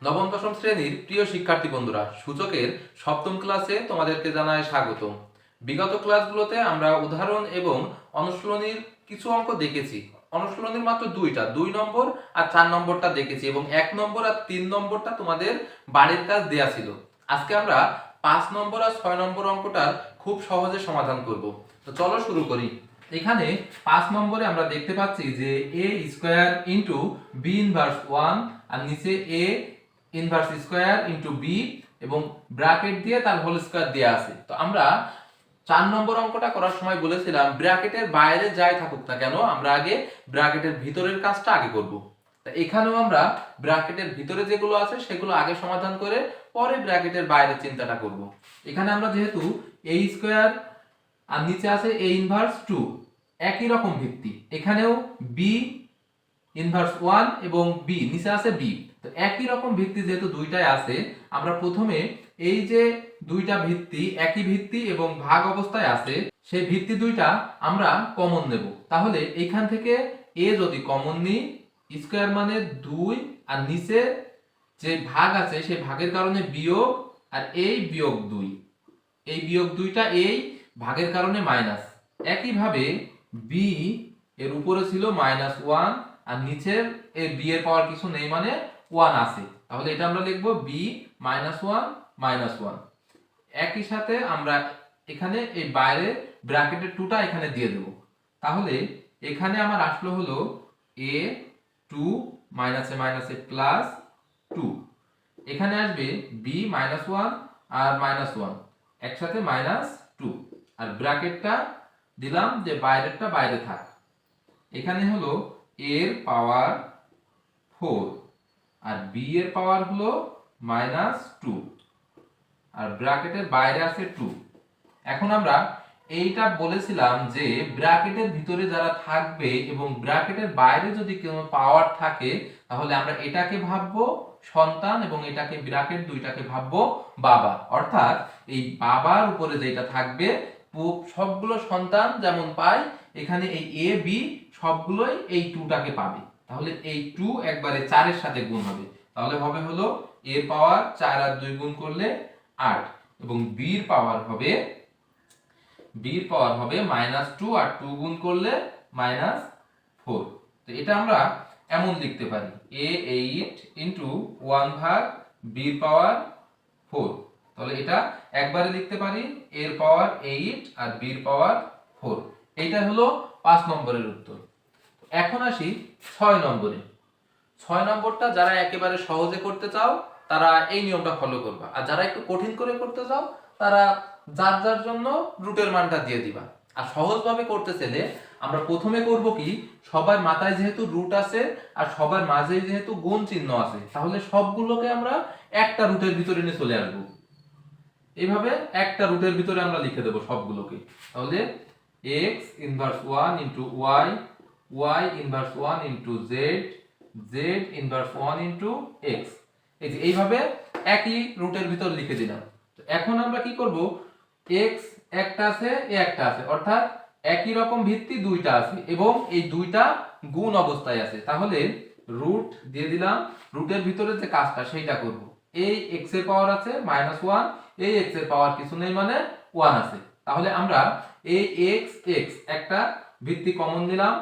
নবম দশম শ্রেণীর প্রিয় শিক্ষার্থী বন্ধুরা, সূচকের সপ্তম ক্লাসে তোমাদেরকে জানাই স্বাগত। বিগত ক্লাসগুলোতে আমরা উদাহরণ এবং অনুশীলনীর কিছু অঙ্ক দেখেছি। অনুশীলনীর মাত্র দুইটা, 2 নম্বর আর 4 নম্বরটা দেখেছি এবং 1 নম্বর আর 3 নম্বরটা তোমাদের বাড়ির কাজ দেয়া ছিল। আজকে আমরা 5 নম্বর আর 6 নম্বর অঙ্কটার খুব সহজে সমাধান করব। তো চলো শুরু করি। এখানে 5 নম্বরে আমরা দেখতে পাচ্ছি যে a square into B inverse 1 আর নিচে a inverse square into B এবং ব্র্যাকেট দিয়ে তার হোল স্কয়ার দেয়া আছে। তো আমরা 4 নম্বর অঙ্কটা করার সময় বলেছিলাম ব্র্যাকেটের বাইরে যাই থাকুক না কেন আমরা আগে ব্র্যাকেটের ভিতরের কাজটা আগে করব। তা এখানেও আমরা ব্র্যাকেটের ভিতরে যেগুলো আছে সেগুলো আগে সমাধান করে পরে ব্র্যাকেটের বাইরে চিন্তাটা করব। এখানে আমরা যেহেতু a স্কয়ার আর নিচে আছে a ইনভার্স 2, একই রকম ভিত্তি, এখানেও b ইনভার্স 1 এবং b নিচে আছে b। তো একই রকম ভিত্তি যেহেতু দুইটাই আছে, আমরা প্রথমে এই যে দুইটা ভিত্তি একই ভিত্তি এবং ভাগ অবস্থায় আছে সেই ভিত্তি দুইটা আমরা কমন নেব। তাহলে এখান থেকে a যদি কমন নিই, স্কয়ার মানে 2 আর নিচে যে ভাগ আছে সেই ভাগের কারণে বিয়োগ আর এই বিয়োগ 2, এই বিয়োগ 2টা এই ভাগের কারণে মাইনাস। একইভাবে b এর উপরে ছিল -1 আর নিচের এই b এর পাওয়ার কিছু নেই মানে 1 আছে, তাহলে এটা আমরা লিখব b -1 -1। একই সাথে আমরা এখানে এই বাইরে ব্র্যাকেটের 2টা এখানে দিয়ে দেব। তাহলে এখানে আমার আসলো হলো a 2 মাইনাসে মাইনাসে প্লাস 2, এখানে আসবে b -1 আর -1 একসাথে -2 আর ব্র্যাকেটটা দিলাম যে বাইরেরটা বাইরে থাক। এখানে হলো a এর পাওয়ার 4 আর b এর পাওয়ার হলো -2 আর ব্র্যাকেটের বাইরে আছে 2। এখন আমরা এইটা বলেছিলাম যে ব্র্যাকেটের ভিতরে যারা থাকবে এবং ব্র্যাকেটের বাইরে যদি কোনো পাওয়ার থাকে তাহলে আমরা এটাকে ভাববো সন্তান এবং এটাকে ব্র্যাকেট দুইটাকে ভাববো বাবা। অর্থাৎ এই বাবার উপরে যেটা থাকবে সবগুলো সন্তান যেমন পায়, এখানে এই a b সবগুলোই এই 2টাকে পাবে। তাহলে এই 2 একবারে 4 এর সাথে গুণ হবে, তাহলে হবে হলো a এর পাওয়ার 4 আর 2 গুণ করলে 8 এবং b এর পাওয়ার হবে -2 আর 2 গুণ করলে -4। তো এটা আমরা এমন লিখতে পারি a 8 ইনটু 1 ভাগ b এর পাওয়ার 4। তাহলে এটা একবারে লিখতে পারি a এর পাওয়ার 8 আর b এর পাওয়ার 4। এইটা হলো 5 নম্বরের উত্তর। এখন আসি 6 নম্বরে। 6 নম্বরটা যারা একেবারে সহজে করতে চাও তারা এই নিয়মটা ফলো করবা, আর যারা একটু কঠিন করে করতে চাও তারা যার যার জন্য রুটের মানটা দিয়ে দিবা। আর সহজভাবে করতে চাইলে আমরা প্রথমে করব কি, সবার মাথায় যেহেতু রুট আছে আর সবার মাঝে যেহেতু গুণ চিহ্ন আছে, তাহলে সবগুলোকে আমরা একটা রুটের ভিতরে নিয়ে চলে আসবো। এইভাবে একটা রুটের ভিতরে আমরা লিখে দেব সবগুলোকে। তাহলে x inverse 1 into y, y inverse 1 into z, z inverse 1 into x। এই যে এইভাবে একই রুটের ভিতর লিখে দিলাম। তো এখন আমরা কি করব, x একটা আছে a একটা আছে, অর্থাৎ একই রকম ভিত্তি দুইটা আছে এবং এই দুইটা গুণ অবস্থায় আছে। তাহলে রুট দিয়ে দিলাম, রুটের ভিতরে যে কাজটা সেইটা করব। এই x এর পাওয়ার আছে -1, এই x এর পাওয়ার কিছু নেই মানে 1 আছে। তাহলে আমরা এই x x একটা ভিত্তি কমন দিলাম,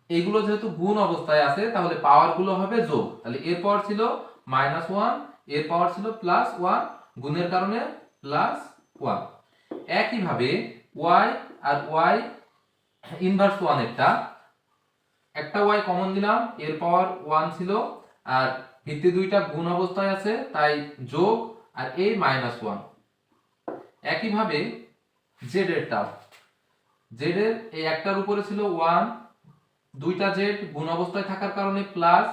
এইগুলো যেহেতু গুণ অবস্থায় আছে তাহলে পাওয়ার গুলো হবে যোগ। তাহলে এর পাওয়ার ছিল -1, এর পাওয়ার ছিল +1, গুণের কারণে +1। একইভাবে y আর y ইনভার্স 1 একটা y কমন দিলাম, এর পাওয়ার 1 ছিল আর ভিত্তি দুইটা গুণ অবস্থায় আছে তাই যোগ আর এই -1। একইভাবে z এরটা, z এর এই একটার উপরে ছিল 1, দুইটা z গুণ অবস্থায় থাকার কারণে প্লাস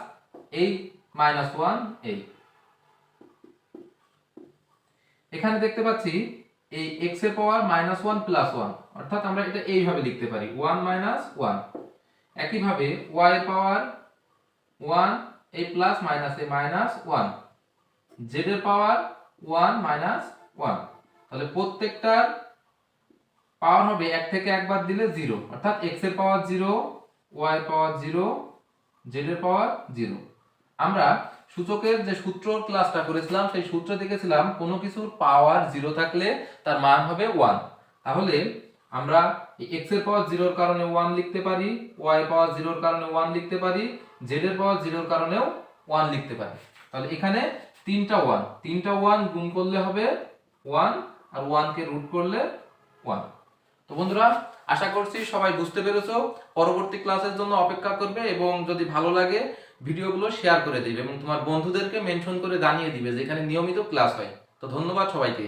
এই -1 এই। এখানে দেখতে পাচ্ছি এই x এর পাওয়ার -1 +1, অর্থাৎ আমরা এটা এইভাবে লিখতে পারি 1 - 1। একইভাবে y এর পাওয়ার 1, এই প্লাস মাইনাস এই -1, z এর পাওয়ার 1 - 1। তাহলে প্রত্যেকটার পাওয়ার হবে 1 থেকে একবার দিলে 0, অর্থাৎ x এর পাওয়ার 0, y এর পাওয়ার 0, z এর পাওয়ার 0। আমরা সূচকের যে সূত্র ক্লাসটা করেছিলাম সেই সূত্র দেখেছিলাম কোনো কিছুর পাওয়ার 0 থাকলে তার মান হবে 1। তাহলে আমরা x এর পাওয়ার 0 এর কারণে 1 লিখতে পারি, y এর পাওয়ার 0 এর কারণে 1 লিখতে পারি, z এর পাওয়ার 0 এর কারণেও 1 লিখতে পারি। তাহলে এখানে তিনটা 1 গুণ করলে হবে 1, আর 1 কে রুট করলে 1। তো বন্ধুরা, আশা করছি সবাই বুঝতে পেরেছো। পরবর্তী ক্লাসের জন্য অপেক্ষা করবে এবং যদি ভালো লাগে ভিডিওগুলো শেয়ার করে দিবে এবং তোমার বন্ধুদেরকে মেনশন করে জানিয়ে দিবে যে এখানে নিয়মিত ক্লাস হয়। তো ধন্যবাদ সবাইকে।